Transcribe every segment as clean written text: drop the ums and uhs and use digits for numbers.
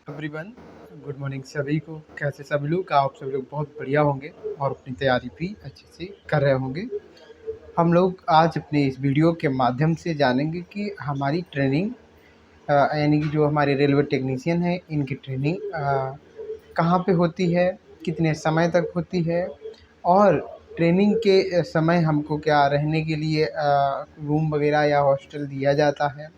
Everyone, good morning सभी को। कैसे सभी लोग? आप सभी लोग बहुत बढ़िया होंगे और अपनी तैयारी भी अच्छे से कर रहे होंगे। हम लोग आज अपने इस वीडियो के माध्यम से जानेंगे कि हमारी ट्रेनिंग यानी कि जो हमारे रेलवे टेक्नीशियन हैं इनकी ट्रेनिंग कहाँ पे होती है, कितने समय तक होती है और ट्रेनिंग के समय हमको क्या रहने के लिए रूम वगैरह या हॉस्टल दिया जाता है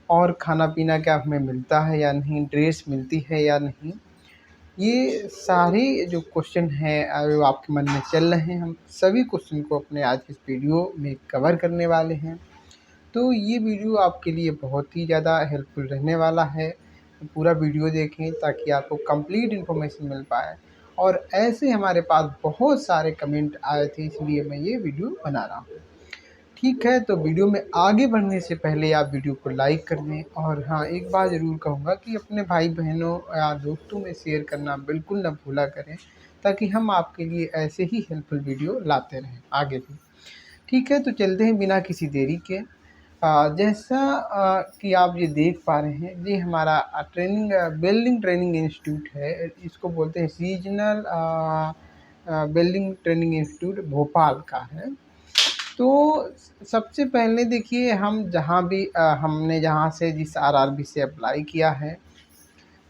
और खाना-पीना क्या हमें मिलता है या नहीं, ड्रेस मिलती है या नहीं। ये सारे जो क्वेश्चन हैं जो आपके मन में चल रहे हैं, हम सभी क्वेश्चन को अपने आज की इस वीडियो में कवर करने वाले हैं। तो ये वीडियो आपके लिए बहुत ही ज़्यादा हेल्पफुल रहने वाला है। पूरा वीडियो देखें ताकि आपको कंप्लीट इन्फॉर्मेशन मिल पाए। और ऐसे हमारे पास बहुत सारे कमेंट आए थे, इसलिए मैं ये वीडियो बना रहा हूँ। ठीक है, तो वीडियो में आगे बढ़ने से पहले आप वीडियो को लाइक कर दें और हाँ, एक बात ज़रूर कहूँगा कि अपने भाई-बहनों या दोस्तों में शेयर करना बिल्कुल ना भूला करें, ताकि हम आपके लिए ऐसे ही हेल्पफुल वीडियो लाते रहें आगे भी। ठीक है, तो चलते हैं बिना किसी देरी के। जैसा कि आप ये देख पा रहे हैं, ये हमारा वेल्डिंग ट्रेनिंग इंस्टीट्यूट है। इसको बोलते हैं regional welding training institute Bhopal का है। तो सबसे पहले देखिए, हम जहाँ भी हमने जहाँ से जिस आरआरबी से अप्लाई किया है,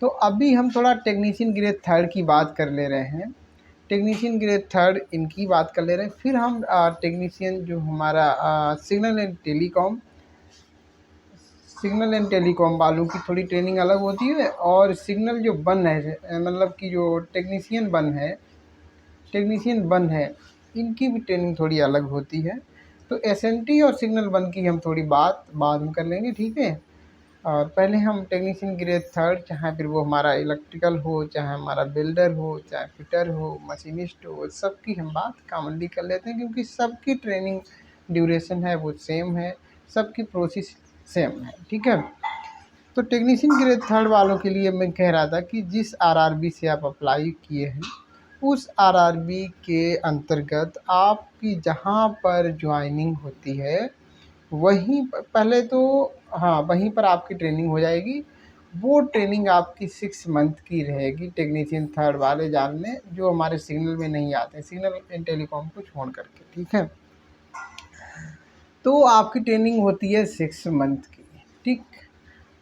तो अभी हम थोड़ा टेक्नीशियन ग्रेड थर्ड की बात कर ले रहे हैं। टेक्नीशियन ग्रेड थर्ड इनकी बात कर ले रहे हैं। फिर हम टेक्नीशियन जो हमारा सिग्नल एंड टेलीकॉम वालों की थोड़ी ट्रेनिंग अलग होती है। और सिग्नल जो बन है मतलब कि जो टेक्नीशियन बन है, इनकी भी ट्रेनिंग थोड़ी अलग होती है। तो एसएनटी और सिग्नल वन की हम थोड़ी बात बाद में कर लेंगे, ठीक है। और पहले हम टेक्नीशियन ग्रेड थर्ड, चाहे फिर वो हमारा इलेक्ट्रिकल हो, चाहे हमारा बिल्डर हो, चाहे फिटर हो, मशीनिस्ट हो, सबकी हम बात कॉमनली कर लेते हैं, क्योंकि सबकी ट्रेनिंग ड्यूरेशन है वो सेम है, सबकी प्रोसेस सेम है, ठीक है। तो टेक्नीशियन ग्रेड थर्ड वालों के लिए मैं कह रहा था कि जिस आरआरबी से आप अप्लाई किए हैं, उस आरआरबी के अंतर्गत आपकी जहाँ पर ज्वाइनिंग होती है वहीं पहले तो हाँ, वहीं पर आपकी ट्रेनिंग हो जाएगी। वो ट्रेनिंग आपकी 6 मंथ की रहेगी। टेक्नीशियन थर्ड वाले जान लें, जो हमारे सिग्नल में नहीं आते, सिग्नल एंड टेलीकॉम को छोड़ करके, ठीक है। तो आपकी ट्रेनिंग होती है 6 मंथ की, ठीक।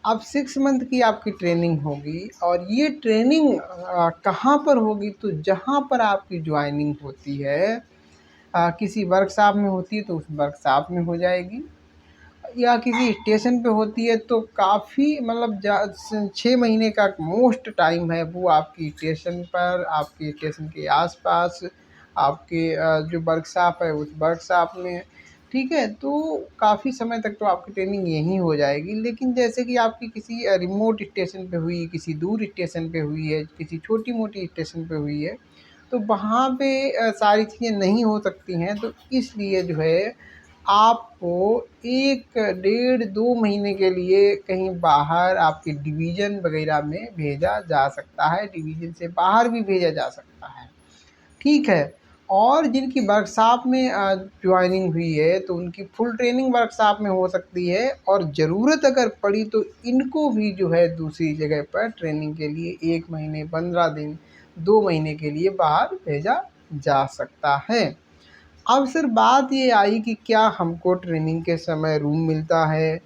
अब 6 मंथ की आपकी ट्रेनिंग होगी और ये ट्रेनिंग कहाँ पर होगी? तो जहाँ पर आपकी ज्वाइनिंग होती है, किसी वर्कशॉप में होती है तो उस वर्कशॉप में हो जाएगी, या किसी स्टेशन पे होती है तो काफ़ी मतलब 6 महीने का मोस्ट टाइम है वो आपकी स्टेशन पर, आपके स्टेशन के आसपास, आपके जो वर्कशॉप है उस वर्कशॉप में, ठीक है। तो काफ़ी समय तक तो आपकी ट्रेनिंग यहीं हो जाएगी। लेकिन जैसे कि आपकी किसी रिमोट स्टेशन पे हुई, किसी दूर स्टेशन पे हुई है, किसी छोटी मोटी स्टेशन पे हुई है, तो वहाँ पे सारी चीज़ें नहीं हो सकती हैं। तो इसलिए जो है आपको 1 डेढ़ 2 महीने के लिए कहीं बाहर आपके डिवीज़न वगैरह में भेजा जा सकता है, डिवीज़न से बाहर भी भेजा जा सकता है, ठीक है। और जिनकी वर्कशॉप में जॉइनिंग हुई है तो उनकी फुल ट्रेनिंग वर्कशॉप में हो सकती है, और ज़रूरत अगर पड़ी तो इनको भी जो है दूसरी जगह पर ट्रेनिंग के लिए 1 महीने, 15 दिन, 2 महीने के लिए बाहर भेजा जा सकता है। अब सर बात ये आई कि क्या हमको ट्रेनिंग के समय रूम मिलता है?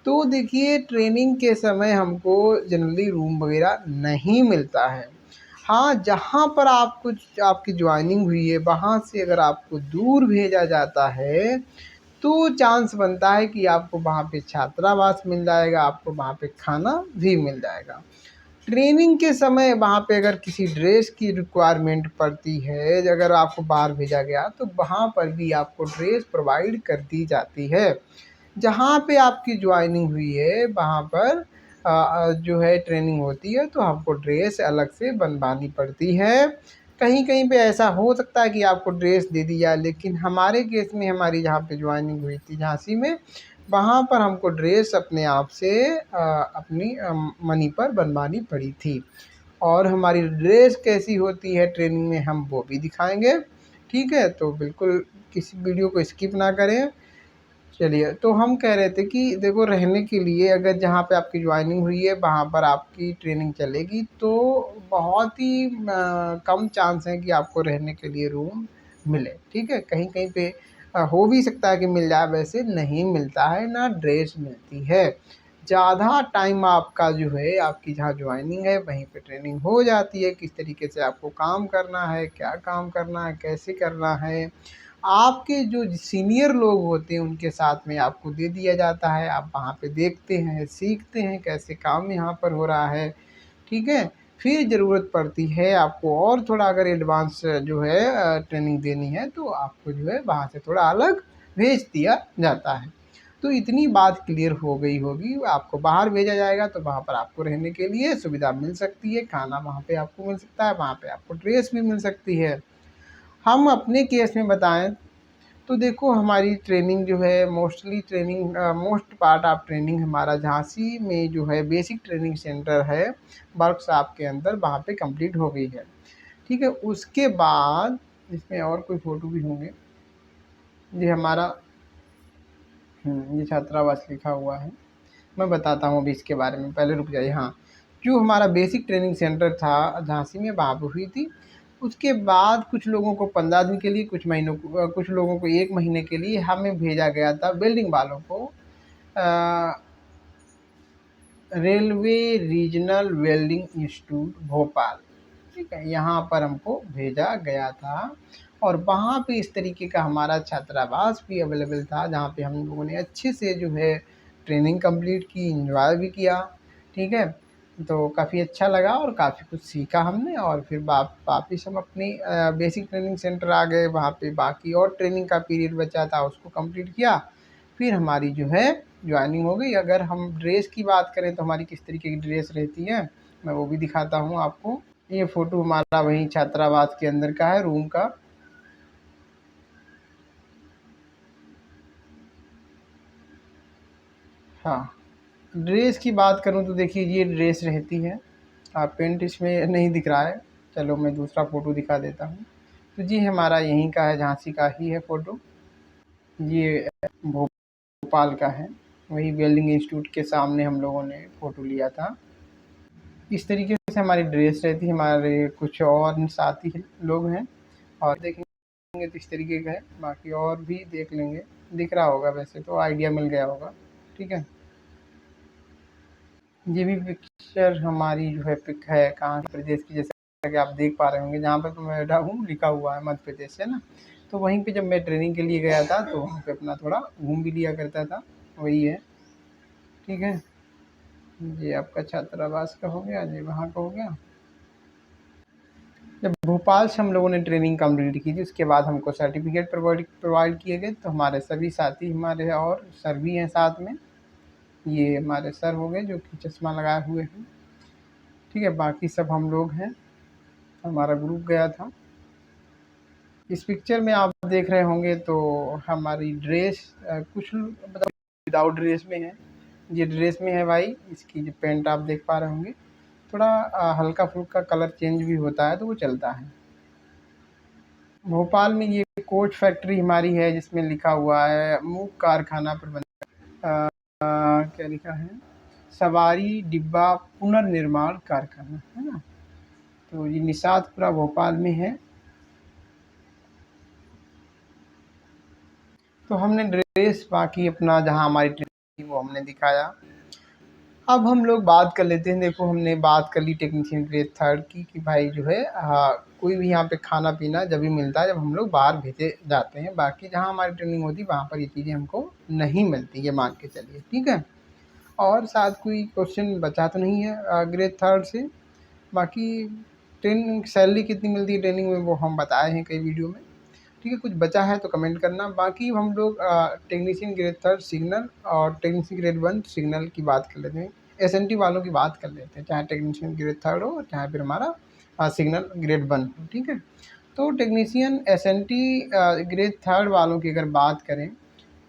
तो देखिए, ट्रेनिंग के समय हमको जनरली रूम वगैरह नहीं मिलता है। हाँ, जहाँ पर आपकी जॉइनिंग हुई है वहाँ से अगर आपको दूर भेजा जाता है तो चांस बनता है कि आपको वहाँ पे छात्रावास मिल जाएगा, आपको वहाँ पे खाना भी मिल जाएगा। ट्रेनिंग के समय वहाँ पे अगर किसी ड्रेस की रिक्वायरमेंट पड़ती है, अगर आपको बाहर भेजा गया तो वहाँ पर भी आपको ड्रेस प्रोवाइड कर दी जाती है। जहाँ पे आपकी ज्वाइनिंग हुई है वहाँ पर जो है ट्रेनिंग होती है तो आपको ड्रेस अलग से बनवानी पड़ती है। कहीं कहीं पे ऐसा हो सकता है कि आपको ड्रेस दे दी जाए, लेकिन हमारे केस में हमारी जहाँ पे ज्वाइनिंग हुई थी झांसी में, वहाँ पर हमको ड्रेस अपने आप से अपनी मनी पर बनवानी पड़ी थी। और हमारी ड्रेस कैसी होती है ट्रेनिंग में हम वो भी दिखाएंगे, ठीक है। तो बिल्कुल किसी वीडियो को स्किप ना करें। चलिए, तो हम कह रहे थे कि देखो, रहने के लिए अगर जहाँ पे आपकी जॉइनिंग हुई है वहाँ पर आपकी ट्रेनिंग चलेगी, तो बहुत ही कम चांस है कि आपको रहने के लिए रूम मिले। ठीक है, कहीं कहीं पे हो भी सकता है कि मिल जाए, वैसे नहीं मिलता है, ना ड्रेस मिलती है। ज़्यादा टाइम आपका जो है, आपकी जहाँ जॉइनिंग है वहीं पे ट्रेनिंग हो जाती है, किस तरीके से आपको काम करना है, क्या काम करना है, कैसे करना है। आपके जो सीनियर लोग होते हैं उनके साथ में आपको दे दिया जाता है, आप वहाँ पे देखते हैं, सीखते हैं कैसे काम यहाँ पर हो रहा है। ठीक है, फिर ज़रूरत पड़ती है आपको और थोड़ा अगर एडवांस जो है ट्रेनिंग देनी है, तो आपको जो है वहाँ से थोड़ा अलग भेज दिया जाता है। तो इतनी बात क्लियर हो गई होगी। आपको बाहर भेजा जाएगा तो वहाँ पर आपको रहने के लिए सुविधा मिल सकती है, खाना वहाँ पे आपको मिल सकता है, वहाँ पे आपको ड्रेस भी मिल सकती है। हम अपने केस में बताएं तो देखो, हमारी ट्रेनिंग जो है mostly training most part of training हमारा झांसी में जो है बेसिक ट्रेनिंग सेंटर है, वर्कशॉप के अंदर, वहाँ पे कंप्लीट हो गई है। ठीक है, उसके बाद इसमें और कोई फ़ोटो भी होंगे। ये हमारा ये छात्रावास लिखा हुआ है, मैं बताता हूँ अभी इसके बारे में, पहले रुक जाइए। हाँ, जो हमारा बेसिक ट्रेनिंग सेंटर था झांसी में, वहाँ पर हुई थी। उसके बाद कुछ लोगों को 15 दिन के लिए, कुछ महीनों को, कुछ लोगों को 1 महीने के लिए हमें भेजा गया था, वेल्डिंग वालों को railway regional welding institute Bhopal. ठीक है, यहाँ पर हमको भेजा गया था, और वहाँ पे इस तरीके का हमारा छात्रावास भी अवेलेबल था, जहाँ पे हम लोगों ने अच्छे से जो है ट्रेनिंग कंप्लीट की, एंजॉय भी किया। ठीक है, तो काफ़ी अच्छा लगा और काफ़ी कुछ सीखा हमने, और फिर वापिस हम अपनी बेसिक ट्रेनिंग सेंटर आ गए। वहाँ पे बाकी और ट्रेनिंग का पीरियड बचा था, उसको कंप्लीट किया, फिर हमारी जो है जॉइनिंग हो गई। अगर हम ड्रेस की बात करें तो हमारी किस तरीके की ड्रेस रहती है, मैं वो भी दिखाता हूँ आपको। ये फ़ोटो हमारा वहीं छात्रावास के अंदर का है, रूम का। हाँ, ड्रेस की बात करूँ तो देखिए, ये ड्रेस रहती है। पेंट इसमें नहीं दिख रहा है, चलो मैं दूसरा फ़ोटो दिखा देता हूँ। तो जी हमारा यहीं का है, झांसी का ही है फ़ोटो। ये भोपाल का है, वही वेल्डिंग इंस्टीट्यूट के सामने हम लोगों ने फ़ोटो लिया था। इस तरीके से हमारी ड्रेस रहती है। हमारे कुछ और साथी लोग हैं, और देखेंगे तो इस तरीके का है, बाकी और भी देख लेंगे, दिख रहा होगा, वैसे तो आइडिया मिल गया होगा। ठीक है, ये भी पिक्चर हमारी जो है पिक है कहाँ प्रदेश की, जैसा कि आप देख पा रहे होंगे, जहाँ पर तो मैं बैठा हूँ लिखा हुआ है मध्य प्रदेश, है ना। तो वहीं पे जब मैं ट्रेनिंग के लिए गया था तो वहाँ पे अपना थोड़ा घूम भी लिया करता था, वही है। ठीक है, ये आपका छात्रावास का हो गया, ये वहाँ का हो गया। जब भोपाल से हम लोगों ने ट्रेनिंग कंप्लीट की थी, उसके बाद हमको सर्टिफिकेट प्रोवाइड किए गए। तो हमारे सभी साथी, हमारे और सर भी हैं साथ में। ये हमारे सर हो गए जो कि चश्मा लगाए हुए हैं। ठीक है, बाकी सब हम लोग हैं, हमारा ग्रुप गया था। इस पिक्चर में आप देख रहे होंगे तो हमारी ड्रेस कुछ मतलब विदाउट ड्रेस में है। ये ड्रेस में है भाई, इसकी जो पेंट आप देख पा रहे होंगे, थोड़ा हल्का फुल्का कलर चेंज भी होता है तो वो चलता है। भोपाल में ये कोच फैक्ट्री हमारी है, जिसमें लिखा हुआ है मूक कारखाना प्रबंधक। क्या लिखा है, सवारी डिब्बा पुनर्निर्माण कारखाना, है ना। तो ये निषादपुरा भोपाल में है। तो हमने ड्रेस बाकी अपना जहाँ हमारी ट्रेनिंग थी वो हमने दिखाया। अब हम लोग बात कर लेते हैं। देखो, हमने बात कर ली टेक्नीशियन ग्रेड थर्ड की, कि भाई जो है कोई भी यहाँ पे खाना पीना जब भी मिलता है जब हम लोग बाहर भेजे जाते हैं। बाकी जहाँ हमारी ट्रेनिंग होती है वहाँ पर ये चीज़ें हमको नहीं मिलती, ये मान के चलिए। ठीक है, और साथ कोई क्वेश्चन बचा तो नहीं है ग्रेड थर्ड से। बाकी ट्रेनिंग सैलरी कितनी मिलती है ट्रेनिंग में, वो हम बताए हैं कई वीडियो में। ठीक है, कुछ बचा है तो कमेंट करना। बाकी हम लोग टेक्नीशियन ग्रेड थर्ड सिग्नल और टेक्नीशियन ग्रेड वन सिग्नल की बात कर लेते हैं, एसएनटी वालों की बात कर लेते हैं, चाहे टेक्नीशियन ग्रेड थर्ड हो, चाहे फिर हमारा सिग्नल ग्रेड वन हो। ठीक है, तो टेक्नीशियन एसएनटी ग्रेड थर्ड वालों की अगर बात करें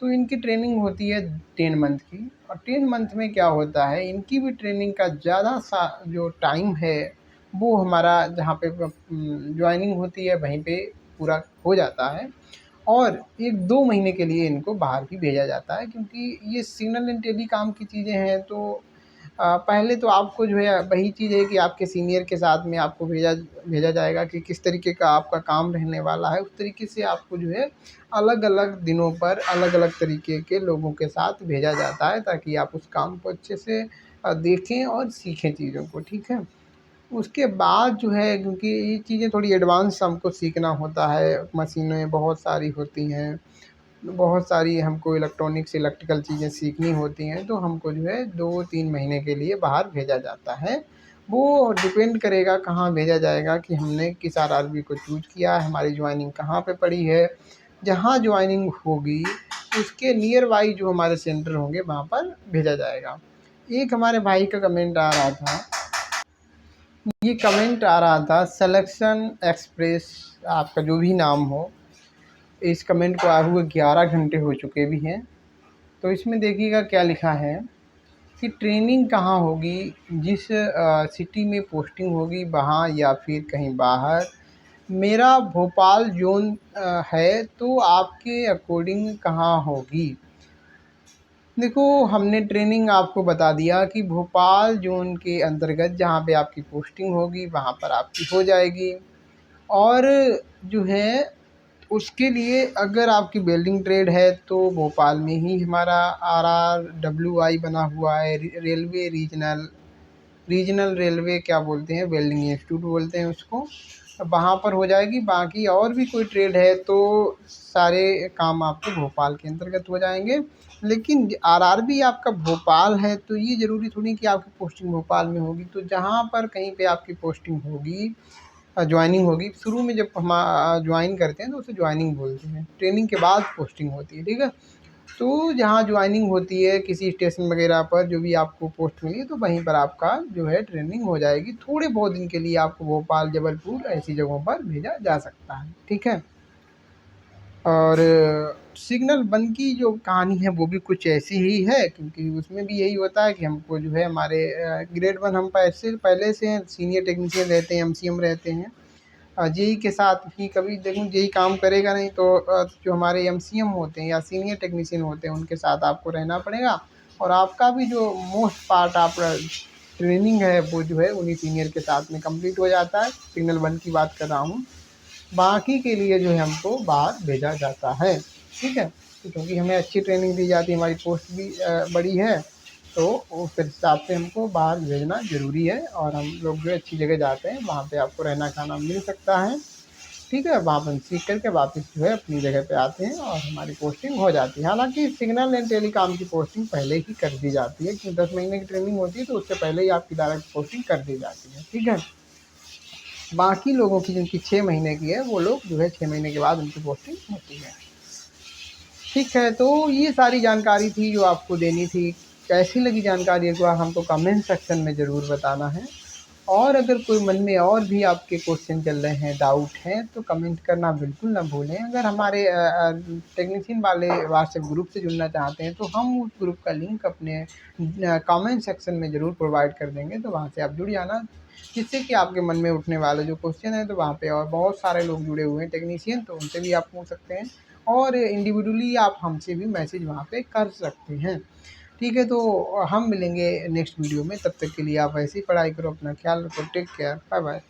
तो इनकी ट्रेनिंग होती है 10 मंथ की। और 10 मंथ में क्या होता है, इनकी भी ट्रेनिंग का ज़्यादा सा जो टाइम है वो हमारा जहाँ पे ज्वाइनिंग होती है वहीं पे पूरा हो जाता है। और 1-2 महीने के लिए इनको बाहर भी भेजा जाता है, क्योंकि ये सिग्नल एंड टेलीकॉम की चीज़ें हैं। तो पहले तो आपको जो है वही चीज़ है कि आपके सीनियर के साथ में आपको भेजा भेजा जाएगा कि किस तरीके का आपका काम रहने वाला है। उस तरीके से आपको जो है अलग-अलग दिनों पर अलग-अलग तरीके के लोगों के साथ भेजा जाता है, ताकि आप उस काम को अच्छे से देखें और सीखें चीज़ों को, ठीक है। उसके बाद जो है, क्योंकि ये चीज़ें थोड़ी एडवांस हमको सीखना होता है, मशीनें बहुत सारी होती हैं, बहुत सारी हमको इलेक्ट्रॉनिक्स इलेक्ट्रिकल चीज़ें सीखनी होती हैं, तो हमको जो है 2-3 महीने के लिए बाहर भेजा जाता है। वो डिपेंड करेगा कहाँ भेजा जाएगा, कि हमने किस आरआरबी को चूज़ किया है, हमारी जॉइनिंग कहाँ पे पड़ी है। जहाँ जॉइनिंग होगी उसके नियर बाई जो हमारे सेंटर होंगे वहाँ पर भेजा जाएगा। एक हमारे भाई का कमेंट आ रहा था, ये कमेंट आ रहा था सिलेक्शन एक्सप्रेस, आपका जो भी नाम हो, इस कमेंट को आए हुए 11 घंटे हो चुके भी हैं। तो इसमें देखिएगा क्या लिखा है कि ट्रेनिंग कहाँ होगी, जिस सिटी में पोस्टिंग होगी वहाँ या फिर कहीं बाहर। मेरा भोपाल जोन है, तो आपके अकॉर्डिंग कहाँ होगी। देखो, हमने ट्रेनिंग आपको बता दिया कि भोपाल जोन के अंतर्गत जहाँ पे आपकी पोस्टिंग होगी वहाँ पर आपकी हो जाएगी। और जो है उसके लिए अगर आपकी वेल्डिंग ट्रेड है तो भोपाल में ही हमारा RRWI बना हुआ है, रेलवे रीजनल रेलवे क्या बोलते हैं, वेल्डिंग इंस्टीट्यूट बोलते हैं उसको, वहाँ पर हो जाएगी। बाकी और भी कोई ट्रेड है तो सारे काम आपके भोपाल के अंतर्गत हो जाएंगे। लेकिन आरआरबी आपका भोपाल है, तो ये ज़रूरी थोड़ी कि आपकी पोस्टिंग भोपाल में होगी। तो जहाँ पर कहीं पे आपकी पोस्टिंग होगी, जॉइनिंग होगी, शुरू में जब हम ज्वाइन करते हैं तो उसे ज्वाइनिंग बोलते हैं, ट्रेनिंग के बाद पोस्टिंग होती है, ठीक है। तो जहाँ ज्वाइनिंग होती है किसी स्टेशन वगैरह पर, जो भी आपको पोस्ट मिली, तो वहीं पर आपका जो है ट्रेनिंग हो जाएगी। थोड़े बहुत दिन के लिए आपको भोपाल, जबलपुर ऐसी जगहों पर भेजा जा सकता है, ठीक है। और सिग्नल वन की जो कहानी है वो भी कुछ ऐसी ही है, क्योंकि उसमें भी यही होता है कि हमको जो है हमारे ग्रेड 1 हम पहले से सीनियर टेक्नीशियन रहते हैं, MCM रहते हैं। जेई के साथ ही कभी देखूँ जेई काम करेगा नहीं, तो जो हमारे MCM होते हैं या सीनियर टेक्नीशियन होते हैं उनके साथ आपको रहना पड़ेगा। और आपका भी जो मोस्ट पार्ट आप ट्रेनिंग है वो जो है उन्हीं सीनियर के साथ में कंप्लीट हो जाता है। सिग्नल 1 की बात कर रहा हूँ। बाकी के लिए जो है हमको बाहर भेजा जाता है, ठीक है। तो क्योंकि हमें अच्छी ट्रेनिंग दी जाती है, हमारी पोस्ट भी बड़ी है, तो उस हिसाब से हमको बाहर भेजना ज़रूरी है। और हम लोग जो है अच्छी जगह जाते हैं, वहाँ पे आपको रहना खाना मिल सकता है, ठीक है। वहाँ पर सीख करके वापस जो है अपनी जगह पे आते हैं और हमारी पोस्टिंग हो जाती है। हालांकि सिग्नल एंड टेलीकॉम की पोस्टिंग पहले ही कर दी जाती है, क्योंकि 10 महीने की ट्रेनिंग होती है, तो उससे पहले ही आपकी डायरेक्ट पोस्टिंग कर दी जाती है, ठीक है। बाकी लोगों की जिनकी 6 महीने की है, वो लोग जो है 6 महीने के बाद उनकी पोस्टिंग होती है, ठीक है। तो ये सारी जानकारी थी जो आपको देनी थी। कैसी लगी जानकारी एक बार हमको कमेंट सेक्शन में ज़रूर बताना है। और अगर कोई मन में और भी आपके क्वेश्चन चल रहे हैं, डाउट हैं, तो कमेंट करना बिल्कुल ना भूलें। अगर हमारे टेक्नीशियन वाले व्हाट्सएप ग्रुप से जुड़ना चाहते हैं, तो हम उस ग्रुप का लिंक अपने कमेंट सेक्शन में ज़रूर प्रोवाइड कर देंगे, तो वहाँ से आप जुड़ जाना, जिससे कि आपके मन में उठने वाले जो क्वेश्चन है, तो वहाँ पे और बहुत सारे लोग जुड़े हुए हैं टेक्नीशियन, तो उनसे भी आप पूछ सकते हैं। और इंडिविजुअली आप हमसे भी मैसेज वहाँ पे कर सकते हैं, ठीक है। तो हम मिलेंगे नेक्स्ट वीडियो में, तब तक के लिए आप ऐसी पढ़ाई करो, अपना ख्याल रखो, टेक केयर, बाय बाय।